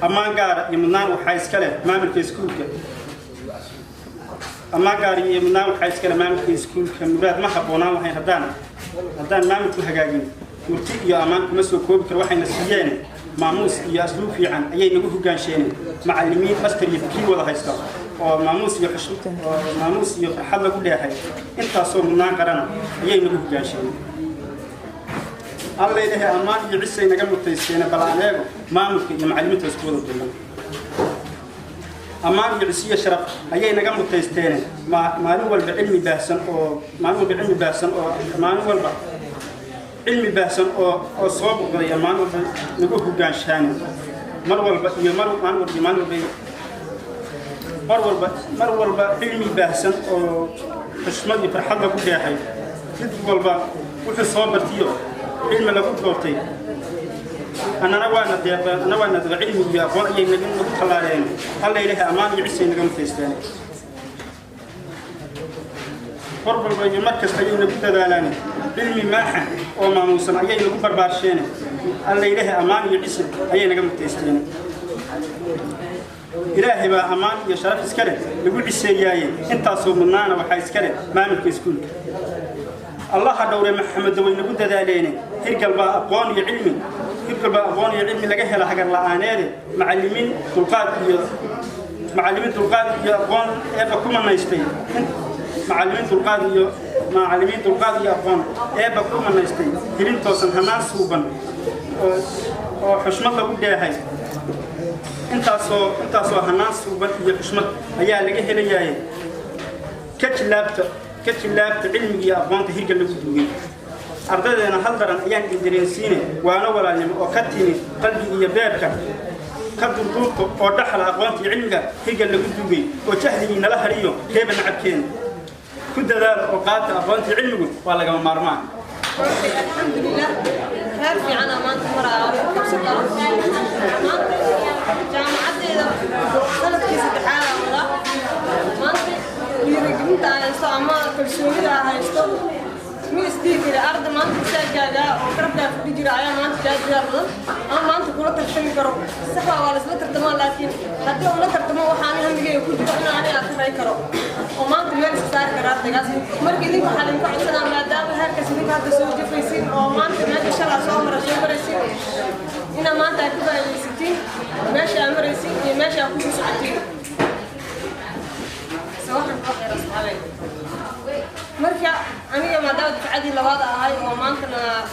أما قار يمنان وحيس كله ما من في سكول أما قار يمنان وحيس كله ما من في سكول كمراد ما حبونا وحين هدان ما من في حاجين مرتي يا أمان مسلو كوب كروحين السجين معموس يا أسلوب في عن أي نقول كان شيء معلمين مستر يبكي ولا هيستوى ومعموس يخشوا معموس يحل كلها هاي أنت صوم منان قرنا أي نقول كان شيء الله إلهي أمان يعيسى نجم التيسين بلانه ما ممكن معلمين تسكول الدنيا أمان يعيسى شرف أي نجم التيسين ما نقول بعلم بحسن أو ما نقول بعلم بحسن أو ما نقول علم بحسن أو صوب غير ما نقول كان شان مرول علم بحسن أو حشمة يفرح الله كل حي تقول وفي صوبتيه علم لا بطلتي أنا نوانا ذا علم يا أخوان أي نجم نقول الله إليه أمان يعيسى نجم التيسين قرب البيت مركز حيونا بتدالاني علمي ماحن وما موسم أي نقول برباشين الله إليه أمان يعيسى أي نجم التيسين إلهي بقى أمان يشرف إسكاله يقول عيسى أنت صوب منانا وحيسكاله ما من كيسكول الله دور محمد وين نقول دالاني هرقل بقى أقواني علمي لقاه له حق الآنادي معلمين تلقاد يا أقوان أبكم ما يستوي معلمين تلقاد يا أقوان أبكم ما يستوي هرين توصل همان صوبا وحشمة لقول ده هاي أنت صو همان صوبا يا حشمة أيها لقاه له جاي كتلابت علمي يا أقوان تهرقل لقول أردنا هالدرن أيام إندريسيني وأنا ولا لم أكتني قلبي يبارك كبر طوط ودخل أقوانتي علمك هيك اللي قلت بي وجهلي من الهريو كيف نعبكين كده ذا أوقات أقوانتي علمك ولا جم مرمان الحمد لله هرجع أنا ما تمر جامعتي سنة كيس حالة والله ما يرجعون على الصعمة كل شيء لها يستوي ميستيك الأرض ما أنت سجادة وكربنا في الجراية ما أنت جادة ما أنت كرة ترتمي كرو سحوا ولا سلا ترتمان لكن حتى ولا ترتمان وحامي هم بيجي يكون تقولنا عليه أكثر كرو وما أنت مين سار كرات دجاج مركزين بحالهم كعسنا ما دام هالكسبين هذا سوي جفريسين وما أنت ما تشرع صامر شيء بريسين هنا ما أنت أكبر الستين ماشي أمر الستين ماشي أكون سعتين سواء غير أصحابي مركا أنا ما داود عادي لواضع هاي ومانتنا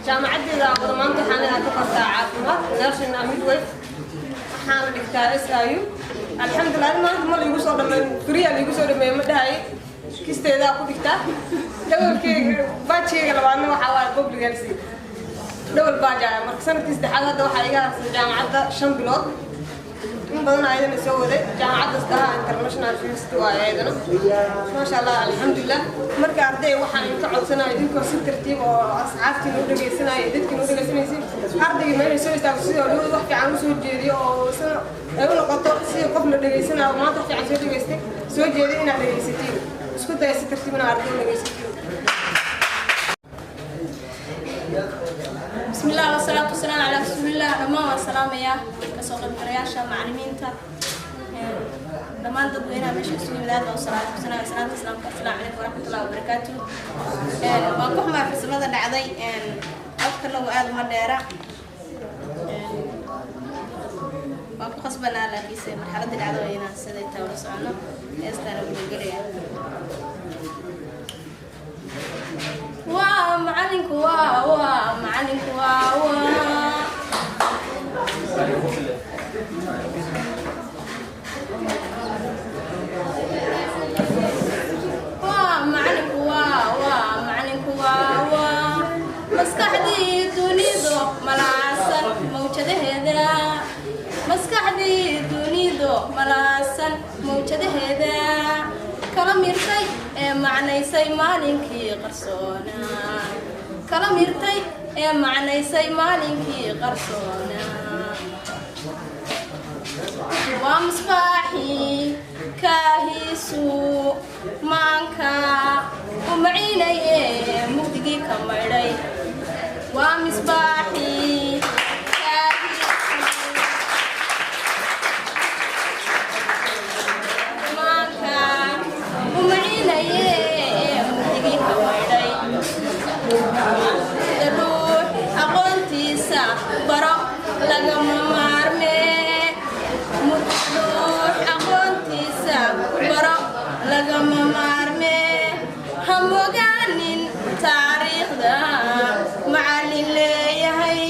جامعة إذا وضمانت حنا أتفرد عاقبة نرسل أميد ويف حنا دكتور أيو الحمد لله ما اللي يوصل من كوريا اللي يوصل من مدهاي كيستيدا أكو دكتور دول كي باتشي قلبا أنا وحوال قبل جالسين دول باجا مركزنا كيستحاجة دو حاجة جامعة شامبلوت من بدنا أيضا نسوي ذي جامعة استها انترناشونال فيستوى أيضا ما شاء الله الحمد لله مركز أردي وحنا يقعد سنة يدينكم ست ترتيب وأسعافتي نودي سنة يدينكم نودي سنة يصير أردي ما يسوي تفسير ولو وحكي عن سوي جدي أو سنة أقول قطع سي قبل نودي سنة وما تحكي عن سوي جدي سوي جدي إن نودي ستين اسكت يا ست ترتيب من أردي نودي ستين بسم الله والصلاة والسلام على رسول الله أما والسلام يا كسوق البرياشة معلمين تا دمان تبغينا مش اسمي مداد والصلاة والسلام السلام عليكم ورحمة الله وبركاته ما كحما في السنة اللي عضي أذكر لو قال مديرة ما بخصبنا لكيس مرحلة العضوينا سديتها ورسولنا يستانوا بالقرية معلنك معلنك مسكحدي دونيدو ملعسل موجده هذا مسكحدي دونيدو ملعسل موجده هذا كلام يرتي معنى يسي مالينكي قرصونا كلام يرتي معنى يسي مالينكي قرصونا ومصباحي كاهيسو مانكا ومعيني مهدقي كمري ومصباحي baro lagama maarmee mudruux aqoontiisa baro lagama maarmee ha mogaanin taariikhda macallin leeyahay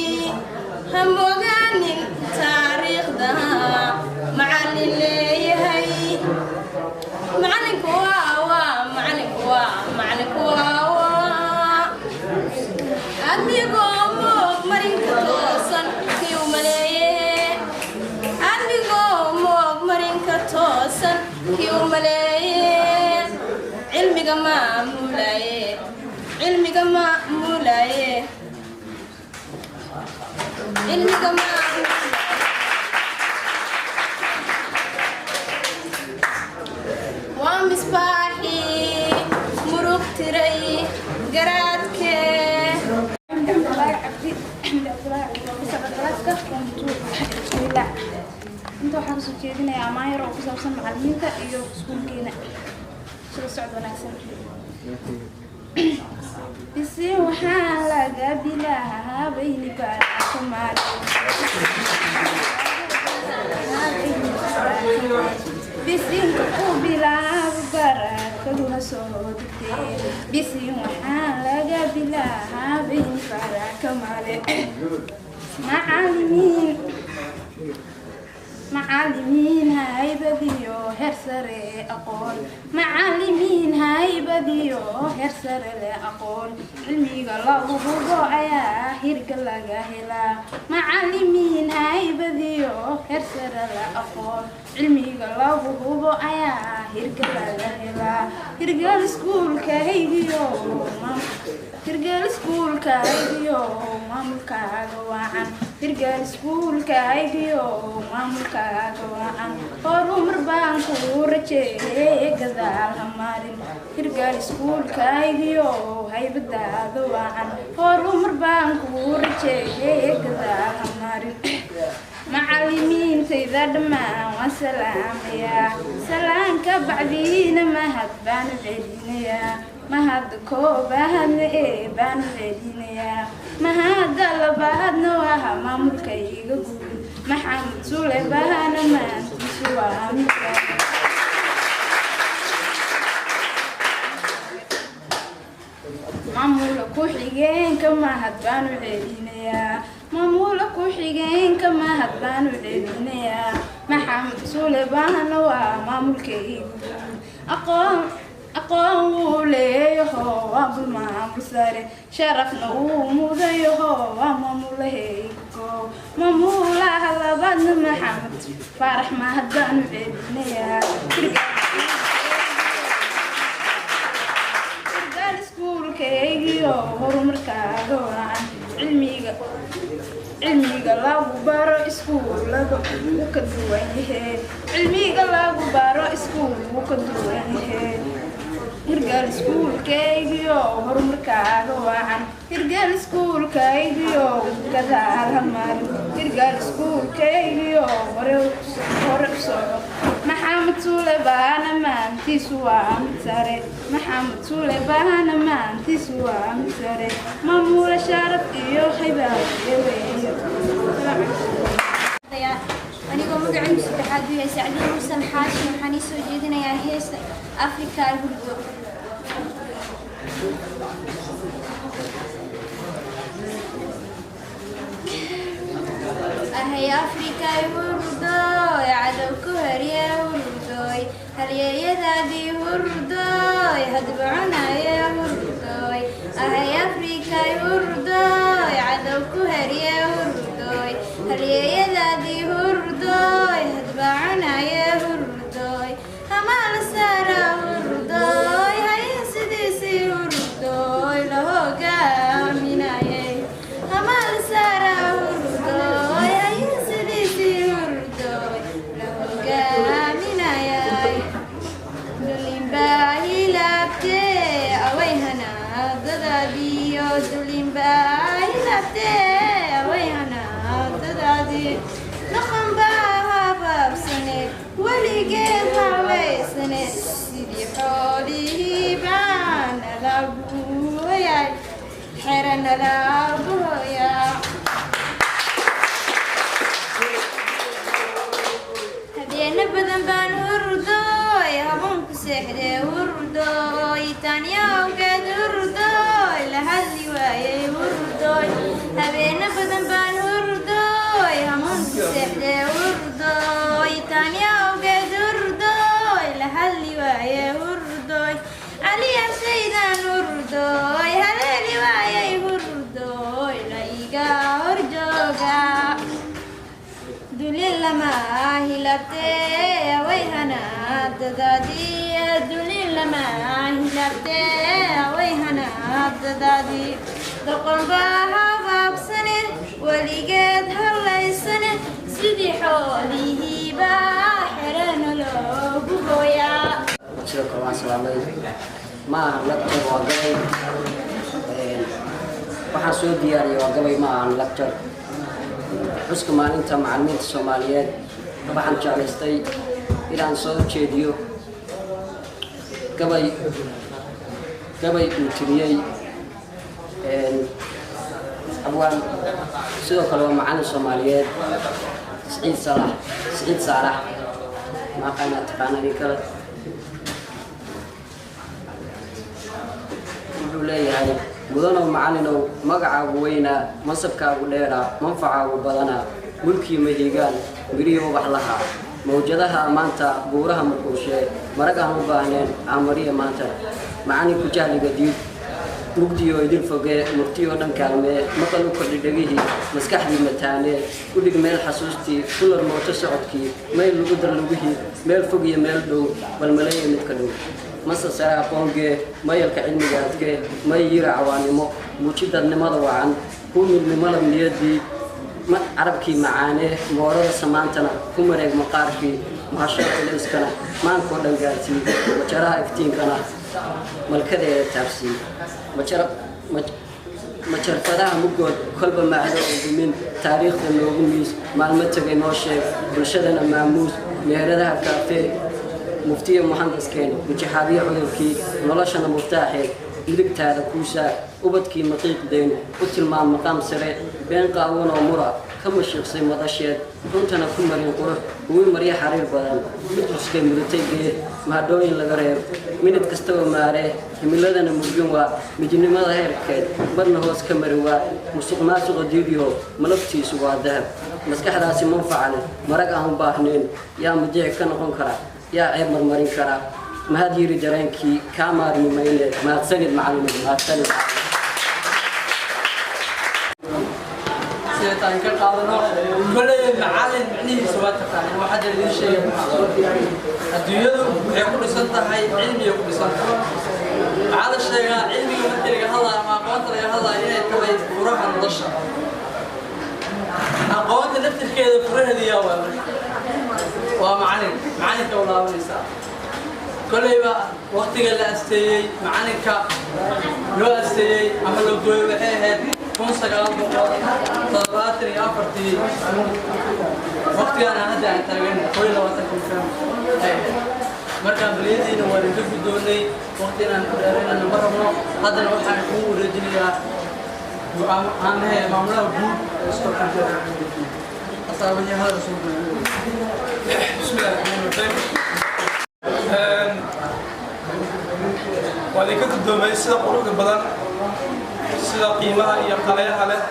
ha mogaanin taariikhda macallin leeyahay macallinku waa adigoo moog marinka toosan kii u maleeye adigoo moog marinka toosan kii u maleeye cilmiga maamulaye cilmiga maamulaye cilmiga maamulaye waa misbaaxii murug tiray garaadkee inta waxaan kusoo jeedinayaa ammaan yar oo ku saabsan macallimiinta iyo iskuulkeena sida socod wanaagsan bisi waxaa laga bilaabayni bisinka ku bilaabo barakadu ha soo degtee bisin waxaa laga bilaabayni baraka male macallimiin haybadiyo heer sare aqoon macallimiin haybadiyo heer sare leh aqoon cilmiga lagu hubo ayaa hirga laga helaa macallimiin haybadiyo heer sare leh aqoon cilmiga lagu hubo ayaa hirga laga helaa hirgal iskuulkaygiyo maamulkaaga wacan hirgal iskuulkaygiyo maamulkaaga wacan horumar baan ku rajeeyay gadaal ha marin hirgal iskuulkaygiyo haybadaada wacan horumar baan ku rajeeyay gadaal ha marin macallimiintayda dhammaan waan salaamayaa salaanka bacdiina mahad baan u celinayaa mahad koobaadna baanu celinayaa mahadda labaadna waa maamulkayga guud maxamed sule bahana maantiisu waa midka maamula ku-xigeenka mahad baanu celinayaa maamula ku-xigeenka mahad baanu celinayaa maxamed sule bahana waa maamulkayga guud aqoon wuu leeyaho waa maamul sare sharafna wuu mudayaho waa maamulahaygo maamulaha labaadna maxamed faarax mahad baanu celinayaa hirgal iskuulkaygiyo horumarkaaga wacan cilmiga lagu baro iskuulada wuu ka duwan yahay cilmiga lagu baro iskuul wuu ka duwan yahay hirgal iskuulkaygiyo horumarkaaga wacan hirgal iskuulkaygiyo gadaal ha marin hirgal iskuulkaygiyo hore u soco maxamed sule bahana maantiisu waa mid sare maxamed sule bahana maantiisu waa mid sare maamula sharaf iyo haybaadiyo weeyo anigoo magacaygu saddexaad u yahay sacdiin musan xaashi waxaan ii soo jeedinayaa heesta afrika hurdo ahay afrika hurdoy cadowku harya hurdoy halyeyadaadii hurdoy hadbacunaya hurdoy ahay afrika hurdoy cadowku harya hurdoy halyeyadaadii hurdoy hadbacunaya hurdoy hamaal sara hurdoy hayin sidiisii hurdoy la hogaaminayay hamaal sara hurdoy hayin sidiisii hurdoy la hogaaminayay dulinbaa hilabtee away hanaadadaadiyo dulinbaa hilabtee away hanaadadaadii dhaqanbaa habaabsane weligeed halaysane sidii xoolihii baana lagu hoyay xerana lagu hoyaa لما هلتي ويهنا ددادي الدنيا لما هلتي ويهنا ددادي دقن باها فاقسني ولقيت هالليسني سيدي حولي باحرن لو بويا شكرا سلامي ما لكتر وقبي waxaan soo diyaariyay waa gabay ma aan lecture xuska maalinta macallimiinta Soomaaliyeed waxaan jeclaystay inaan soo jeediyo gabay uu tiriyay abwaan sidoo kale waa macallin Soomaaliyeed Saciid Saalax ma qanaat qanani kale wuxuu leeyahay mudano macallinow magacaagu weynaa mansabkaagu dheeraa manfacaagu badanaa mulkii mahiigaan miriyo wax lahaa mawjadaha ammaanta buuraha muquushee marag aan u baahneen aamariya maanta macallinku jahliga diid mugdiyo idin fogee murtiyoo dhan kaalmee maqal u kordhi dhegihii maskaxdii mataanee u dhig meel xasuustii kular mooto socodkii mayl lagu dar lugihii meel fog iyo meel dhow bal maleeya midka dhow masa sare aqoongee mayalka cilmigaadkee may yira cawaanimo muujidadnimada wacan ku midnimada niyadii carabkii macaanee moorada samaantana ku mareeg maqaarkii mahashada ilayskana maankoo dhan gaarsii majaraha iftiinkana malkadeeda taabsii majarfadaha mugood kolba macdo oo dumin taariikhda noogu miis maalmo tegay noo sheeg bulshadana maamuus meheradaha kaafee muftiya muhandiskeen mujahaabiye cudurkii noloshana muftaaxeed midigtaada kuusaa ubadkii maqiiqdeen u tilmaam maqaam sare been qaawan oo mura ka mashiiqsay madasheed runtana ku marin qurux ugu marya xariir badan midruskay mudatay geed mahadhooyin laga reeb minid kastaba maaree himiladana murgin waa midnimada heerkeed marna hoos ka mari waa musuq maasuqa diidiyo malabtiisu waa dahab maskaxdaasi manfaca leh marag aan u baahnayn yaa mudiic ka noqon kara yaa ceeb marmarin kara mahad yiri dareenkii kaa maarmi mayne mahadsanid macallin mahadsanid سيتان كقاضنا كل معلم معنيه سوات تقانين واحد اللي شيء الدنيا هي كل سنة هاي علمي كل سنة هذا الشيء علمي مثل هذا ما قلت له هذا هي كذا وراح نضشة قوات نفس كذا فرها دي أول ومعلم كولا ونساء كل يبقى وقت اللي أستيي معلم لو أستيي أما لو دوي وحيه كون سجال طلباتي أفرتي وقتي أنا هذا عن ترجمة كل وقت كل فهم مركب بليدي نوري في الدنيا وقتي أنا مرة هذا الوقت حيكون رجليا وأنا هي معمولة بود استقبل أصابني هذا رسول بسم الله الرحمن الرحيم وذيك الدنيا سيدا قلوب البدن سيدا قيمها هي قليها له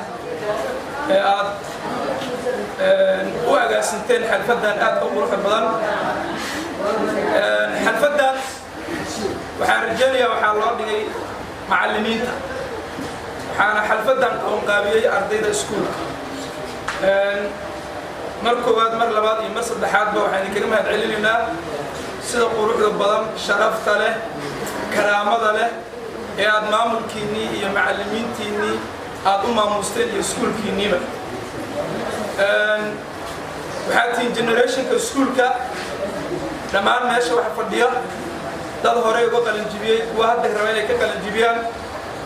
وأجا سنتين حلفدان قلوب البدن حلفدان وحان رجاليا وحان الله معلمين وحان حلفدان قوم قابيي أرضيدا سكول مركوبات مر لبعض يمسك بحاجة وحين كلمة علمنا سيد قروح البضم شرفت له كرامة له يا أدمام الكيني يا معلمين تيني أدمام مستن يسكول كيني بس وحتى جنريشن كسكول كا لما أنا ماشي واحد فرديا ده هراء وقال الجبيان واحد هراء إليك قال الجبيان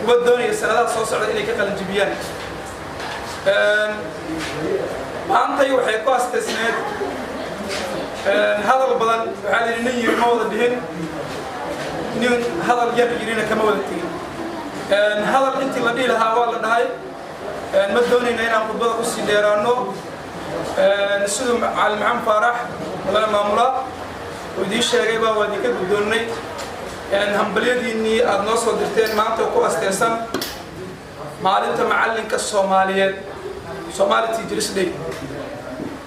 وبدوني السنة صوص على إليك قال الجبيان maantay waxay ku asteysneed hadal badan waxaa yidhi nin yiri ma wada dhihin nin hadal yar yirina kama wada tegin hadal intii la dhihi lahaa waa la dhahay ma doonayna inaan khudbada kusii dheeraano siduu macallin maxamed faarax lana maamula oo idiin sheegay baa waa idinka guddoonnay hambalyadiinnii aada noo soo dirteen maanta ku asteysan maalinta macallinka Soomaaliyeed Somali Teachers Day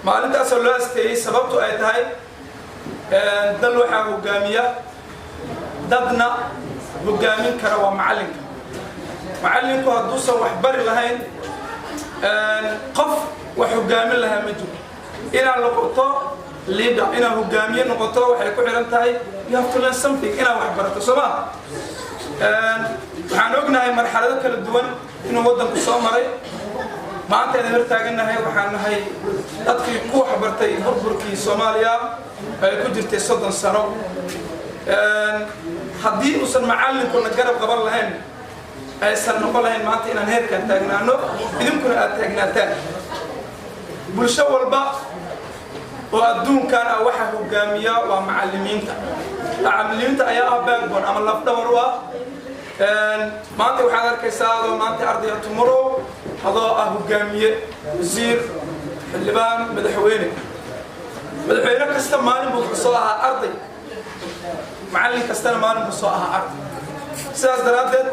maalintaas oo loo asteeyay sababtu ay tahay dal waxa hogaamiya dadna hogaamin kara waa macallinku hadduusan wax bari lahayn qof wax hogaamin lahaa ma jiro inaan noqoto leader inaan hogaamiye noqoto waxay ku xiran tahay you have to learn something inaan wax barato soo ma waxaan ognahay marxalado kala duwan inuu waddanku soo maray maanta ayaan hortaaganahay waxaan nahay dadkii ku wax bartay burburkii Soomaaliya ay ku jirtay 30 sano haddii uusan macallinkuna garab qaban lahayn aysan noqon lahayn maanta inaan heerkan taagnaano idinkuna aad taagnaataan bulsho walba oo adduunkan waxa hogaamiya waa macallimiinta macallimiinta ayaa ah backbone ama lafdhabar u ah maanta waxaad arkaysaa adoo maanta ardayga tomorrow adoo ah hogaamiye wasiir xildhibaan madaxweyne kasta maalin buu soo ahaa arday macallin kastana maalin buu soo ahaa arday sidaas daraadeed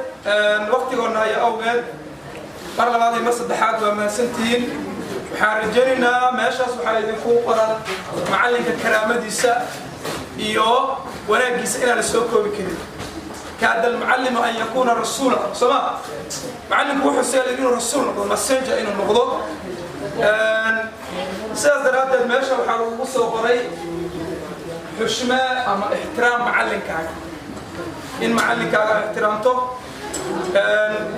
waqtigoona ayaa awgeed mar labaad iyo mar saddexaad waa mahadsantihiin waxaan rajaynaynaa meeshaas waxaa idinku qoran macallinka karaamadiisa iyo wanaagiisa inaan la soo koobi karin kaada almucallimu an yakuuna rasuula soma macallinku wuxuu seelay inuu rasuul noqdo messenger inuu noqdo sidaas daraadeed meesha waxaa lagu soo qoray xushme ama ixtiraam macallinkaaga in macallinkaaga ixtiraamto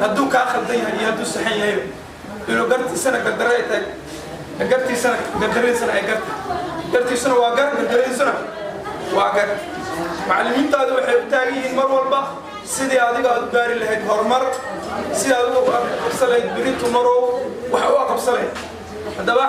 hadduu kaa khaldan yahay iyo hadduu saxan yahay inuu gartiisana gardaro ay tahay gartiisana gardaradiisana ay garta gartiisuna waa gar gardaradiisuna waa gar macallimiintaadu waxay u taagan yihiin mar walba sidii adiga aad u gaari lahayd horumar sidii adiga u qabsan lahayd beri tomorrow waxa u qabsan lahayd haddaba